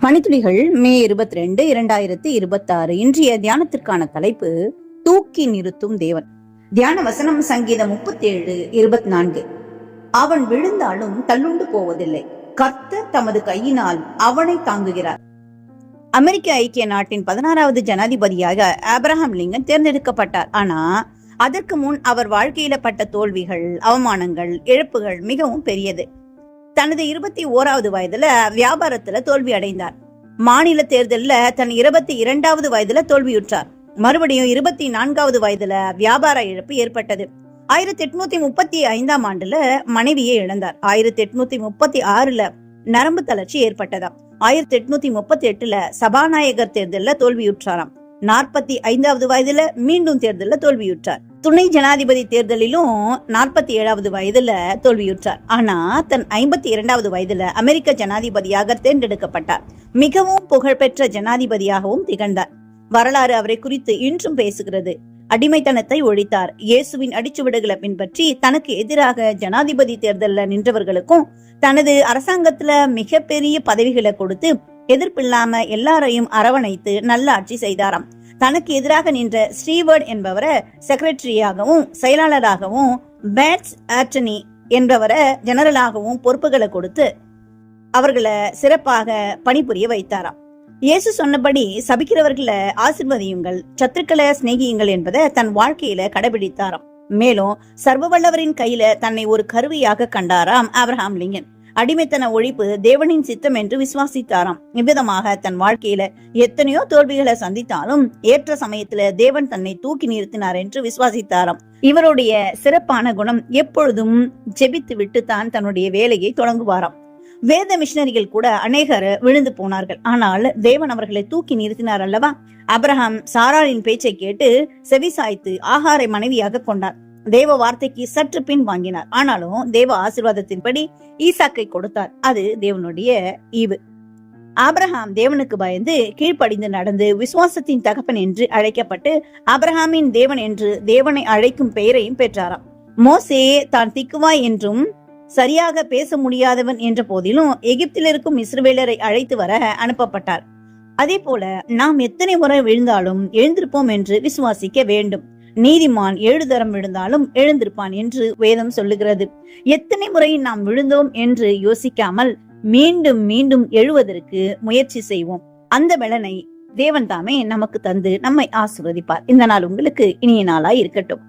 மணித்துளிகள் மே 22, 2026. இன்றைய தியானத்திற்கான தலைப்பு தூக்கி நிறுத்தும் தேவன். தியான வசனம் சங்கீதம் 37:24. அவன் விழுந்தாலும் தள்ளுண்டு போவதில்லை, கர்த்தர் தமது கையினால் அவனை தாங்குகிறார். அமெரிக்க ஐக்கிய நாட்டின் 16வது ஜனாதிபதியாக ஆப்ரஹாம் லிங்கன் தேர்ந்தெடுக்கப்பட்டார். ஆனா அதற்கு முன் அவர் வாழ்க்கையில பட்ட தோல்விகள், அவமானங்கள், இழப்புகள் மிகவும் பெரியது. தனது 21வது வயதுல வியாபாரத்துல தோல்வி அடைந்தார். மாநில தேர்தல்ல தன் 22வது வயதுல தோல்வியுற்றார். மறுபடியும் 24வது வயதுல வியாபார இழப்பு ஏற்பட்டது. 1835ஆம் ஆண்டுல மனைவியை இழந்தார். 1836ல நரம்பு தளர்ச்சி ஏற்பட்டதாம். 1838ல சபாநாயகர் தேர்தல்ல தோல்வியுற்றாராம். 45வது வயதுல மீண்டும் தேர்தல்ல தோல்வியுற்றார். துணை ஜனாதிபதி தேர்தலிலும் 47வது வயதுல தோல்வியுற்றார். ஆனா தன் 52வது வயதுல அமெரிக்க ஜனாதிபதியாக தேர்ந்தெடுக்கப்பட்டார். மிகவும் புகழ்பெற்ற ஜனாதிபதியாகவும் திகழ்ந்தார். வரலாறு அவரை குறித்து இன்றும் பேசுகிறது. அடிமைத்தனத்தை ஒழித்தார். இயேசுவின் அடிச்சுவடுகளை பின்பற்றி தனக்கு எதிராக ஜனாதிபதி தேர்தல்ல நின்றவர்களுக்கும் தனது அரசாங்கத்துல மிகப்பெரிய பதவிகளை கொடுத்து எதிர்ப்பில்லாம எல்லாரையும் அரவணைத்து நல்ல ஆட்சி செய்தாராம். தனக்கு எதிராக நின்ற ஸ்ரீவர்ட் என்பவரை செக்ரட்டரியாகவும் செயலாளராகவும், பேட்ஸ் ஆட்டனி என்பவரை ஜெனரலாகவும் பொறுப்புகளை கொடுத்து அவர்களை சிறப்பாக பணிபுரிய வைத்தாராம். இயேசு சொன்னபடி சபிக்கிறவர்களை ஆசிர்வதியுங்கள், சத்துருக்களை சிநேகியுங்கள் என்பதை தன் வாழ்க்கையில கடைபிடித்தாராம். மேலும் சர்வ வல்லவரின் கையில தன்னை ஒரு கருவியாக கண்டாராம் ஆப்ரஹாம் லிங்கன். அடிமைத்தன ஒழிப்பு தேவனின் சித்தம் என்று விசுவாசித்தாராம். இவ்விதமாக தன் வாழ்க்கையில எத்தனையோ தோல்விகளை சந்தித்தாலும் ஏற்ற சமயத்துல தேவன் தன்னை தூக்கி நிறுத்தினார் என்று விசுவாசித்தாராம். இவருடைய சிறப்பான குணம் எப்பொழுதும் ஜெபித்து விட்டு தான் தன்னுடைய வேலையை தொடங்குவாராம். வேத மிஷனரிகள் கூட அநேகர் விழுந்து போனார்கள். ஆனால் தேவன் அவர்களை தூக்கி நிறுத்தினார் அல்லவா. ஆபிரகாம் சாராளின் பேச்சை கேட்டு செவிசாய்த்து ஆகாரை மனைவியாக கொண்டார். தேவ வார்த்தைக்கு சற்று பின் வாங்கினார். ஆனாலும் தேவ ஆசீர்வாதத்தின்படி ஈசாக்கை கொடுத்தார். அது தேவனுடைய ஈவு. ஆபிரகாம் தேவனுக்கு பயந்து கீழ்ப்படிந்து நடந்து விசுவாசத்தின் தகப்பன் என்று அழைக்கப்பட்டு ஆபிரகாமின் தேவன் என்று தேவனை அழைக்கும் பெயரையும் பெற்றாராம். மோசே தான் திக்குவாய் என்றும் சரியாக பேச முடியாதவன் என்ற போதிலும் எகிப்தில் இருக்கும் இஸ்ரவேலரை அழைத்து வர அனுப்பப்பட்டார். அதே போல நாம் எத்தனை முறை விழுந்தாலும் எழுந்திருப்போம் என்று விசுவாசிக்க வேண்டும். நீதிமான் 7 தரம் விழுந்தாலும் எழுந்திருப்பான் என்று வேதம் சொல்லுகிறது. எத்தனை முறை நாம் விழுந்தோம் என்று யோசிக்காமல் மீண்டும் மீண்டும் எழுவதற்கு முயற்சி செய்வோம். அந்த பலனை தேவன் தாமே நமக்கு தந்து நம்மை ஆசீர்வதிப்பார். இந்த நாள் உங்களுக்கு இனிய நாளாய் இருக்கட்டும்.